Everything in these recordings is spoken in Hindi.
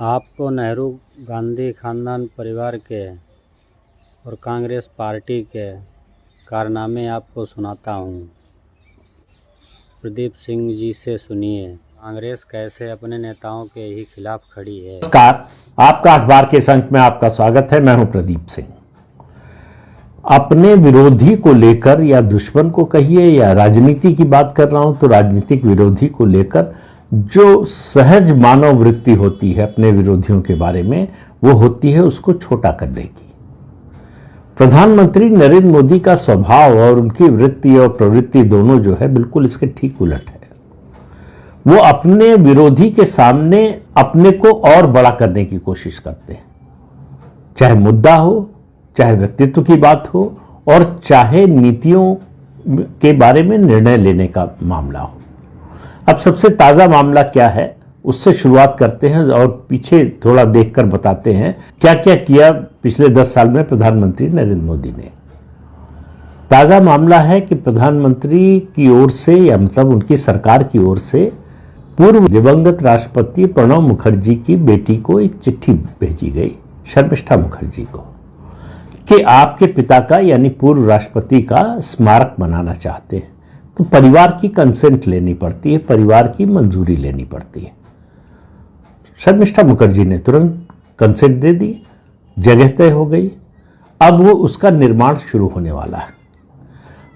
आपको नेहरू गांधी खानदान परिवार के और कांग्रेस पार्टी के कारनामे आपको सुनाता हूँ। प्रदीप सिंह जी से सुनिए, कांग्रेस कैसे अपने नेताओं के ही खिलाफ खड़ी है। नमस्कार, आपका अखबार के इस अंक में आपका स्वागत है। मैं हूं प्रदीप सिंह। अपने विरोधी को लेकर या दुश्मन को कहिए या राजनीति की बात कर रहा हूं तो राजनीतिक विरोधी को लेकर जो सहज मानव वृत्ति होती है अपने विरोधियों के बारे में, वो होती है उसको छोटा करने की। प्रधानमंत्री नरेंद्र मोदी का स्वभाव और उनकी वृत्ति और प्रवृत्ति दोनों जो है बिल्कुल इसके ठीक उलट है। वो अपने विरोधी के सामने अपने को और बड़ा करने की कोशिश करते हैं, चाहे मुद्दा हो, चाहे व्यक्तित्व की बात हो और चाहे नीतियों के बारे में निर्णय लेने का मामला हो। अब सबसे ताजा मामला क्या है उससे शुरुआत करते हैं और पीछे थोड़ा देखकर बताते हैं क्या क्या किया पिछले 10 साल में प्रधानमंत्री नरेंद्र मोदी ने। ताजा मामला है कि प्रधानमंत्री की ओर से या मतलब उनकी सरकार की ओर से पूर्व दिवंगत राष्ट्रपति प्रणब मुखर्जी की बेटी को एक चिट्ठी भेजी गई, शर्मिष्ठा मुखर्जी को, कि आपके पिता का यानी पूर्व राष्ट्रपति का स्मारक बनाना चाहते हैं। तो परिवार की कंसेंट लेनी पड़ती है, परिवार की मंजूरी लेनी पड़ती है। शर्मिष्ठा मुखर्जी ने तुरंत कंसेंट दे दी, जगह तय हो गई। अब वो उसका निर्माण शुरू होने वाला है।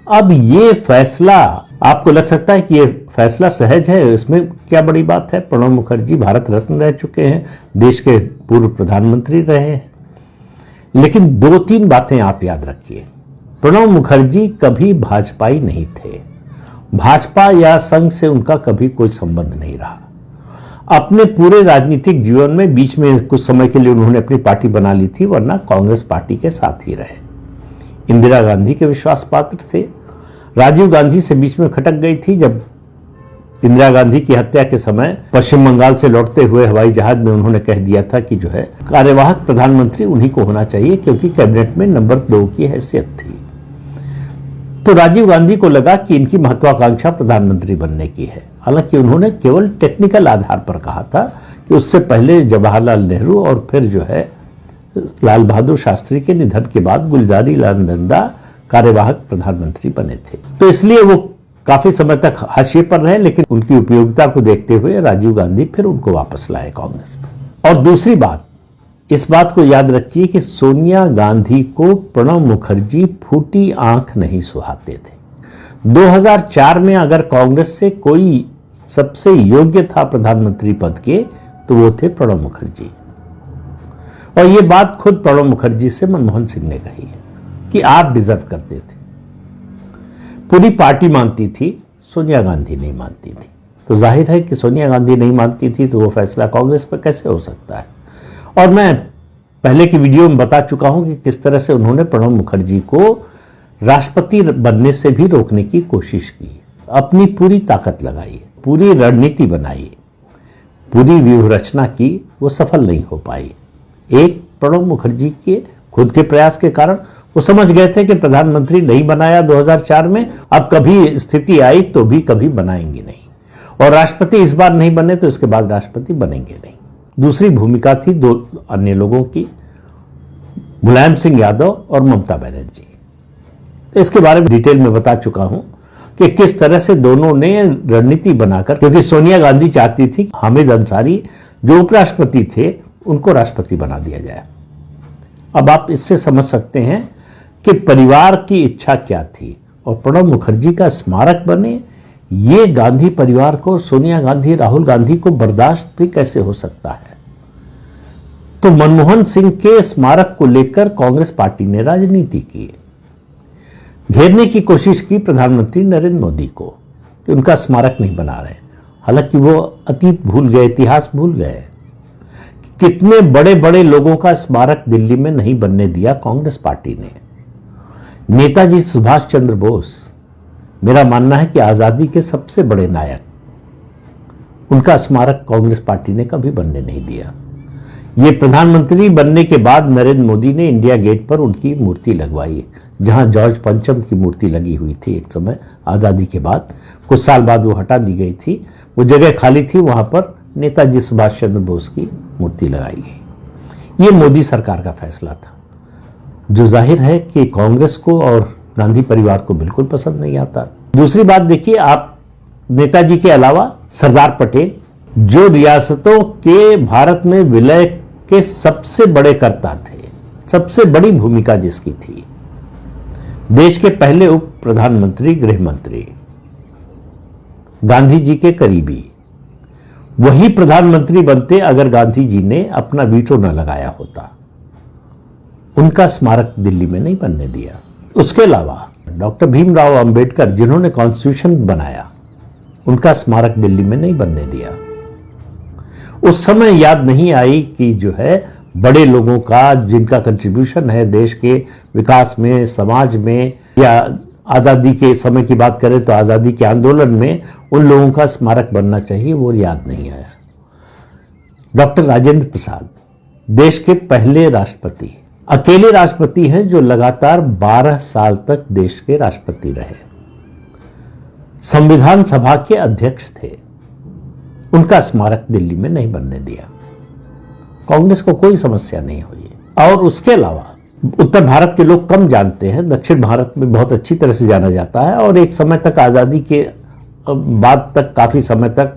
अब ये फैसला आपको लग सकता है कि ये फैसला सहज है, इसमें क्या बड़ी बात है। प्रणब मुखर्जी भारत रत्न रह चुके हैं, देश के पूर्व प्रधानमंत्री रहे हैं। लेकिन 2-3 बातें आप याद रखिए। प्रणब मुखर्जी कभी भाजपाई नहीं थे, भाजपा या संघ से उनका कभी कोई संबंध नहीं रहा। अपने पूरे राजनीतिक जीवन में बीच में कुछ समय के लिए उन्होंने अपनी पार्टी बना ली थी, वरना कांग्रेस पार्टी के साथ ही रहे। इंदिरा गांधी के विश्वास पात्र थे। राजीव गांधी से बीच में खटक गई थी जब इंदिरा गांधी की हत्या के समय पश्चिम बंगाल से लौटते हुए हवाई जहाज में उन्होंने कह दिया था कि जो है कार्यवाहक प्रधानमंत्री उन्हीं को होना चाहिए, क्योंकि कैबिनेट में नंबर 2 की हैसियत थी। तो राजीव गांधी को लगा कि इनकी महत्वाकांक्षा प्रधानमंत्री बनने की है। हालांकि उन्होंने केवल टेक्निकल आधार पर कहा था कि उससे पहले जवाहरलाल नेहरू और फिर जो है लाल बहादुर शास्त्री के निधन के बाद गुलजारी लाल नंदा कार्यवाहक प्रधानमंत्री बने थे। तो इसलिए वो काफी समय तक हाशिए पर रहे, लेकिन उनकी उपयोगिता को देखते हुए राजीव गांधी फिर उनको वापस लाए कांग्रेस में। और दूसरी बात, इस बात को याद रखिए कि सोनिया गांधी को प्रणब मुखर्जी फूटी आंख नहीं सुहाते थे। 2004 में अगर कांग्रेस से कोई सबसे योग्य था प्रधानमंत्री पद के तो वो थे प्रणब मुखर्जी। और ये बात खुद प्रणब मुखर्जी से मनमोहन सिंह ने कही है कि आप डिजर्व करते थे। पूरी पार्टी मानती थी, सोनिया गांधी नहीं मानती थी। तो जाहिर है कि सोनिया गांधी नहीं मानती थी तो वो फैसला कांग्रेस पर कैसे हो सकता है। और मैं पहले की वीडियो में बता चुका हूं कि किस तरह से उन्होंने प्रणब मुखर्जी को राष्ट्रपति बनने से भी रोकने की कोशिश की। अपनी पूरी ताकत लगाई, पूरी रणनीति बनाई, पूरी व्यूह रचना की, वो सफल नहीं हो पाई। एक प्रणब मुखर्जी के खुद के प्रयास के कारण वो समझ गए थे कि प्रधानमंत्री नहीं बनाया 2004 में, अब कभी स्थिति आई तो भी कभी बनाएंगे नहीं, और राष्ट्रपति इस बार नहीं बने तो इसके बाद राष्ट्रपति बनेंगे नहीं। दूसरी भूमिका थी 2 अन्य लोगों की, मुलायम सिंह यादव और ममता बनर्जी। तो इसके बारे में डिटेल में बता चुका हूं कि किस तरह से दोनों ने रणनीति बनाकर, क्योंकि सोनिया गांधी चाहती थी हामिद अंसारी जो उपराष्ट्रपति थे उनको राष्ट्रपति बना दिया जाए। अब आप इससे समझ सकते हैं कि परिवार की इच्छा क्या थी। और प्रणब मुखर्जी का स्मारक बने, ये गांधी परिवार को, सोनिया गांधी, राहुल गांधी को बर्दाश्त भी कैसे हो सकता है। तो मनमोहन सिंह के स्मारक को लेकर कांग्रेस पार्टी ने राजनीति की, घेरने की कोशिश की प्रधानमंत्री नरेंद्र मोदी को कि उनका स्मारक नहीं बना रहे। हालांकि वो अतीत भूल गए, इतिहास भूल गए। कितने बड़े बड़े लोगों का स्मारक दिल्ली में नहीं बनने दिया कांग्रेस पार्टी ने। नेताजी सुभाष चंद्र बोस, मेरा मानना है कि आजादी के सबसे बड़े नायक, उनका स्मारक कांग्रेस पार्टी ने कभी बनने नहीं दिया। ये प्रधानमंत्री बनने के बाद नरेंद्र मोदी ने इंडिया गेट पर उनकी मूर्ति लगवाई, जहां जॉर्ज पंचम की मूर्ति लगी हुई थी एक समय आजादी के बाद। कुछ साल बाद वो हटा दी गई थी, वो जगह खाली थी, वहां पर नेताजी सुभाष चंद्र बोस की मूर्ति लगाई गई। ये मोदी सरकार का फैसला था, जो जाहिर है कि कांग्रेस को और गांधी परिवार को बिल्कुल पसंद नहीं आता। दूसरी बात देखिए, आप नेताजी के अलावा सरदार पटेल, जो रियासतों के भारत में विलय के सबसे बड़े कर्ता थे, सबसे बड़ी भूमिका जिसकी थी, देश के पहले उप प्रधानमंत्री, गृह मंत्री, गांधी जी के करीबी, वही प्रधानमंत्री बनते अगर गांधी जी ने अपना वीटो न लगाया होता। उनका स्मारक दिल्ली में नहीं बनने दिया। उसके अलावा डॉक्टर भीमराव अंबेडकर, जिन्होंने कॉन्स्टिट्यूशन बनाया, उनका स्मारक दिल्ली में नहीं बनने दिया। उस समय याद नहीं आई कि जो है बड़े लोगों का, जिनका कंट्रीब्यूशन है देश के विकास में, समाज में, या आज़ादी के समय की बात करें तो आज़ादी के आंदोलन में उन लोगों का स्मारक बनना चाहिए, वो याद नहीं आया। डॉक्टर राजेंद्र प्रसाद, देश के पहले राष्ट्रपति, अकेले राष्ट्रपति हैं जो लगातार 12 साल तक देश के राष्ट्रपति रहे, संविधान सभा के अध्यक्ष थे। उनका स्मारक दिल्ली में नहीं बनने दिया। कांग्रेस को कोई समस्या नहीं हुई। और उसके अलावा उत्तर भारत के लोग कम जानते हैं, दक्षिण भारत में बहुत अच्छी तरह से जाना जाता है, और एक समय तक, आज़ादी के बाद तक, काफ़ी समय तक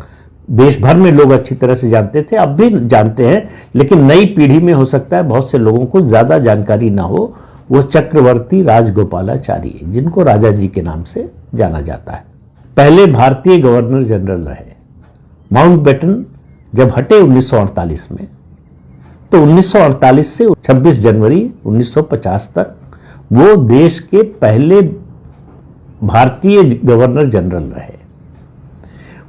देश भर में लोग अच्छी तरह से जानते थे, अब भी जानते हैं, लेकिन नई पीढ़ी में हो सकता है बहुत से लोगों को ज़्यादा जानकारी ना हो। वो चक्रवर्ती राजगोपालाचारी, जिनको राजा जी के नाम से जाना जाता है, पहले भारतीय गवर्नर जनरल रहे। माउंटबेटन जब हटे 1948 में, तो 1948 से 26 जनवरी 1950 तक वो देश के पहले भारतीय गवर्नर जनरल रहे।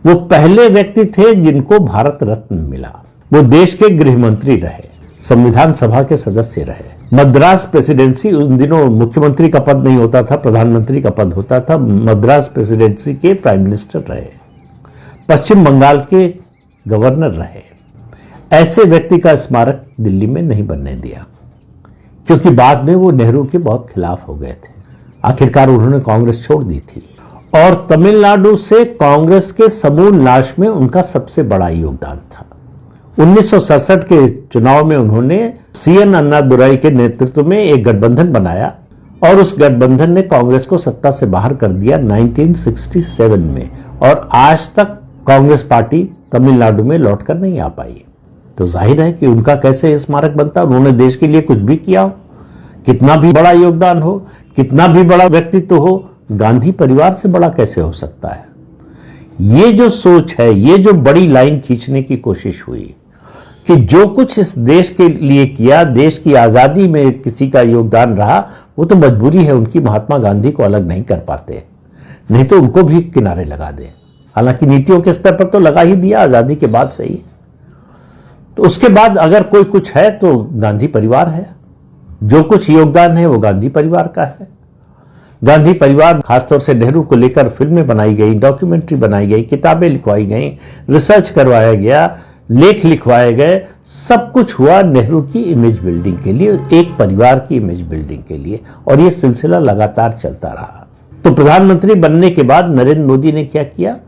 वो पहले व्यक्ति थे जिनको भारत रत्न मिला। वो देश के गृह मंत्री रहे, संविधान सभा के सदस्य रहे। मद्रास प्रेसिडेंसी, उन दिनों मुख्यमंत्री का पद नहीं होता था, प्रधानमंत्री का पद होता था, मद्रास प्रेसिडेंसी के प्राइम मिनिस्टर रहे। पश्चिम बंगाल के गवर्नर रहे। ऐसे व्यक्ति का स्मारक दिल्ली में नहीं बनने दिया, क्योंकि बाद में वो नेहरू के बहुत खिलाफ हो गए थे। आखिरकार उन्होंने कांग्रेस छोड़ दी थी, और तमिलनाडु से कांग्रेस के समूल नाश में उनका सबसे बड़ा योगदान था। 1967 के चुनाव में उन्होंने CN अन्नादुराई के नेतृत्व में एक गठबंधन बनाया, और उस गठबंधन ने कांग्रेस को सत्ता से बाहर कर दिया 1967 में, और आज तक कांग्रेस पार्टी तमिलनाडु में लौटकर नहीं आ पाई। तो जाहिर है कि उनका कैसे स्मारक बनता। उन्होंने देश के लिए कुछ भी किया हो, कितना भी बड़ा योगदान हो, कितना भी बड़ा व्यक्तित्व हो, गांधी परिवार से बड़ा कैसे हो सकता है। ये जो सोच है, ये जो बड़ी लाइन खींचने की कोशिश हुई कि जो कुछ इस देश के लिए किया, देश की आज़ादी में किसी का योगदान रहा, वो तो मजबूरी है उनकी, महात्मा गांधी को अलग नहीं कर पाते, नहीं तो उनको भी किनारे लगा दे। हालांकि नीतियों के स्तर पर तो लगा ही दिया आज़ादी के बाद से ही। तो उसके बाद अगर कोई कुछ है तो गांधी परिवार है। जो कुछ योगदान है वो गांधी परिवार का है। गांधी परिवार, खासतौर से नेहरू को लेकर फिल्में बनाई गई, डॉक्यूमेंट्री बनाई गई, किताबें लिखवाई गई, रिसर्च करवाया गया, लेख लिखवाए गए, सब कुछ हुआ नेहरू की इमेज बिल्डिंग के लिए, एक परिवार की इमेज बिल्डिंग के लिए, और ये सिलसिला लगातार चलता रहा। तो प्रधानमंत्री बनने के बाद नरेंद्र मोदी ने क्या किया,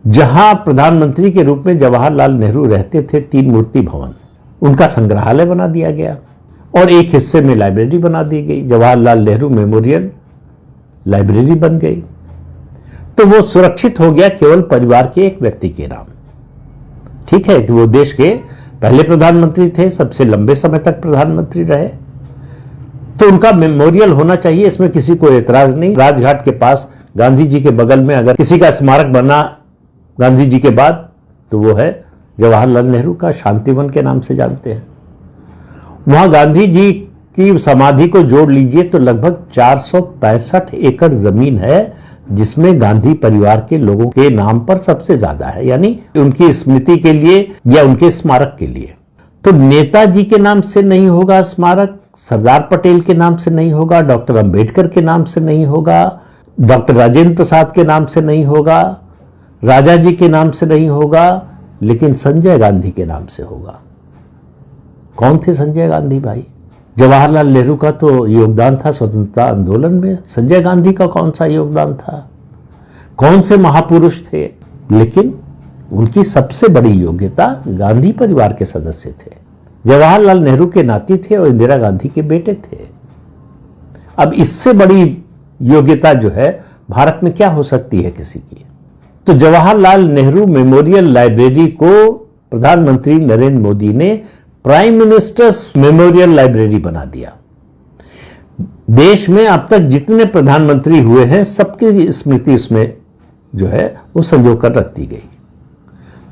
जहां प्रधानमंत्री के रूप में जवाहरलाल नेहरू रहते थे, 3 मूर्ति भवन, उनका संग्रहालय बना दिया गया, और एक हिस्से में लाइब्रेरी बना दी गई, जवाहरलाल नेहरू मेमोरियल लाइब्रेरी बन गई। तो वो सुरक्षित हो गया केवल परिवार के एक व्यक्ति के नाम। ठीक है कि वो देश के पहले प्रधानमंत्री थे, सबसे लंबे समय तक प्रधानमंत्री रहे, तो उनका मेमोरियल होना चाहिए, इसमें किसी को एतराज नहीं। राजघाट के पास गांधी जी के बगल में अगर किसी का स्मारक बना गांधी जी के बाद, तो वो है जवाहरलाल नेहरू का, शांतिवन के नाम से जानते हैं। वहां गांधी जी की समाधि को जोड़ लीजिए तो लगभग 465 एकड़ जमीन है, जिसमें गांधी परिवार के लोगों के नाम पर सबसे ज्यादा है, यानी उनकी स्मृति के लिए या उनके स्मारक के लिए। तो नेताजी के नाम से नहीं होगा स्मारक, सरदार पटेल के नाम से नहीं होगा, डॉक्टर अंबेडकर के नाम से नहीं होगा, डॉक्टर राजेंद्र प्रसाद के नाम से नहीं होगा, राजा जी के नाम से नहीं होगा, लेकिन संजय गांधी के नाम से होगा। कौन थे संजय गांधी भाई? जवाहरलाल नेहरू का तो योगदान था स्वतंत्रता आंदोलन में, संजय गांधी का कौन सा योगदान था? कौन से महापुरुष थे? लेकिन उनकी सबसे बड़ी योग्यता गांधी परिवार के सदस्य थे, जवाहरलाल नेहरू के नाती थे और इंदिरा गांधी के बेटे थे। अब इससे बड़ी योग्यता जो है भारत में क्या हो सकती है किसी की? तो जवाहरलाल नेहरू मेमोरियल लाइब्रेरी को प्रधानमंत्री नरेंद्र मोदी ने प्राइम मिनिस्टर्स मेमोरियल लाइब्रेरी बना दिया। देश में अब तक जितने प्रधानमंत्री हुए हैं सबकी स्मृति उसमें जो है वो संजो कर रख दी गई।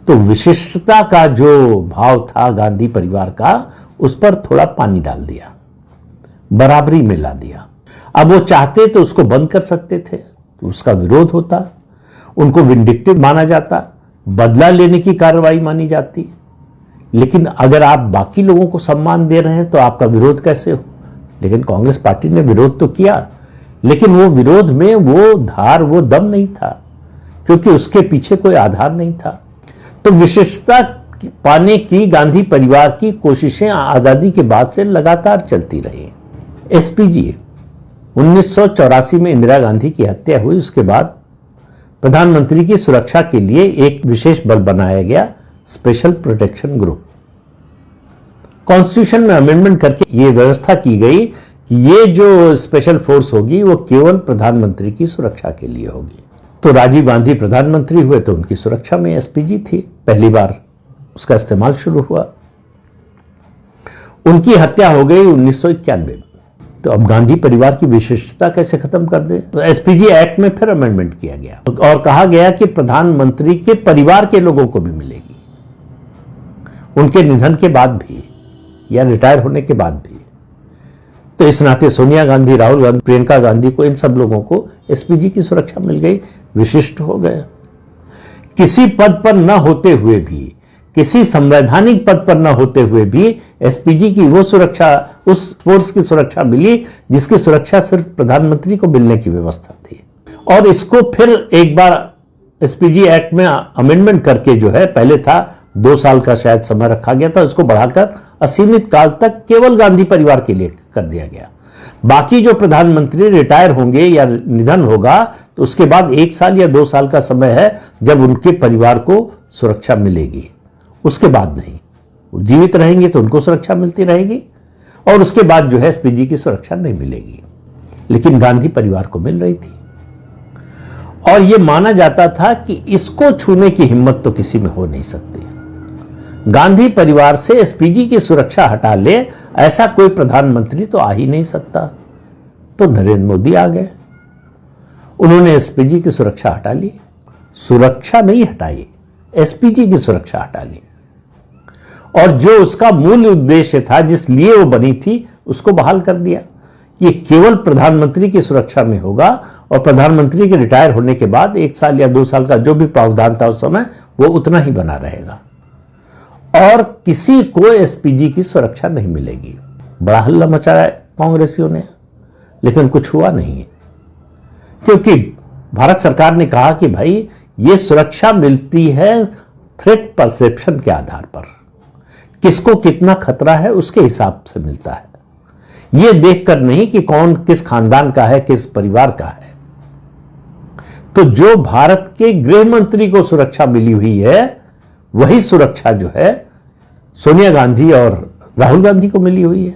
तो विशिष्टता का जो भाव था गांधी परिवार का, उस पर थोड़ा पानी डाल दिया, बराबरी में ला दिया। अब वो चाहते तो उसको बंद कर सकते थे, तो उसका विरोध होता, उनको विंडिक्टिव माना जाता, बदला लेने की कार्रवाई मानी जाती। लेकिन अगर आप बाकी लोगों को सम्मान दे रहे हैं तो आपका विरोध कैसे हो? लेकिन कांग्रेस पार्टी ने विरोध तो किया, लेकिन वो विरोध में वो धार, वो दम नहीं था, क्योंकि उसके पीछे कोई आधार नहीं था। तो विशिष्टता पाने की गांधी परिवार की कोशिशें आजादी के बाद से लगातार चलती रही। एसपीजी 1984 में इंदिरा गांधी की हत्या हुई, उसके बाद प्रधानमंत्री की सुरक्षा के लिए एक विशेष बल बनाया गया, स्पेशल प्रोटेक्शन ग्रुप। कॉन्स्टिट्यूशन में अमेंडमेंट करके ये व्यवस्था की गई कि ये जो स्पेशल फोर्स होगी वो केवल प्रधानमंत्री की सुरक्षा के लिए होगी। तो राजीव गांधी प्रधानमंत्री हुए तो उनकी सुरक्षा में एसपीजी थी, पहली बार उसका इस्तेमाल शुरू हुआ। उनकी हत्या हो गई 1991 में। तो अब गांधी परिवार की विशिष्टता कैसे खत्म कर दे? तो एसपीजी एक्ट में फिर अमेंडमेंट किया गया और कहा गया कि प्रधानमंत्री के परिवार के लोगों को भी मिलेगी, उनके निधन के बाद भी या रिटायर होने के बाद भी। तो इस नाते सोनिया गांधी, राहुल गांधी, प्रियंका गांधी को, इन सब लोगों को एसपीजी की सुरक्षा मिल गई, विशिष्ट हो गया। किसी पद पर न होते हुए भी, किसी संवैधानिक पद पर न होते हुए भी एसपीजी की वो सुरक्षा, उस फोर्स की सुरक्षा मिली जिसकी सुरक्षा सिर्फ प्रधानमंत्री को मिलने की व्यवस्था थी। और इसको फिर एक बार एसपीजी एक्ट में अमेंडमेंट करके जो है, पहले था 2 साल का शायद समय रखा गया था, उसको बढ़ाकर असीमित काल तक केवल गांधी परिवार के लिए कर दिया गया। बाकी जो प्रधानमंत्री रिटायर होंगे या निधन होगा तो उसके बाद 1 साल या 2 साल का समय है जब उनके परिवार को सुरक्षा मिलेगी, उसके बाद नहीं। वो जीवित रहेंगे तो उनको सुरक्षा मिलती रहेगी और उसके बाद जो है एसपीजी की सुरक्षा नहीं मिलेगी। लेकिन गांधी परिवार को मिल रही थी और यह माना जाता था कि इसको छूने की हिम्मत तो किसी में हो नहीं सकती। गांधी परिवार से एसपीजी की सुरक्षा हटा ले, ऐसा कोई प्रधानमंत्री तो आ ही नहीं सकता। तो नरेंद्र मोदी आ गए, उन्होंने एसपीजी की सुरक्षा हटा ली। सुरक्षा नहीं हटाई, एसपीजी की सुरक्षा हटा ली और जो उसका मूल उद्देश्य था, जिस लिए वो बनी थी, उसको बहाल कर दिया। ये केवल प्रधानमंत्री की सुरक्षा में होगा और प्रधानमंत्री के रिटायर होने के बाद 1 साल या 2 साल का जो भी प्रावधान था उस समय, वो उतना ही बना रहेगा और किसी को एसपीजी की सुरक्षा नहीं मिलेगी। बड़ा हल्ला मचाया कांग्रेसियों ने, लेकिन कुछ हुआ नहीं, क्योंकि भारत सरकार ने कहा कि भाई ये सुरक्षा मिलती है थ्रेट परसेप्शन के आधार पर, किसको कितना खतरा है उसके हिसाब से मिलता है, ये देखकर नहीं कि कौन किस खानदान का है, किस परिवार का है। तो जो भारत के गृह मंत्री को सुरक्षा मिली हुई है, वही सुरक्षा जो है सोनिया गांधी और राहुल गांधी को मिली हुई है।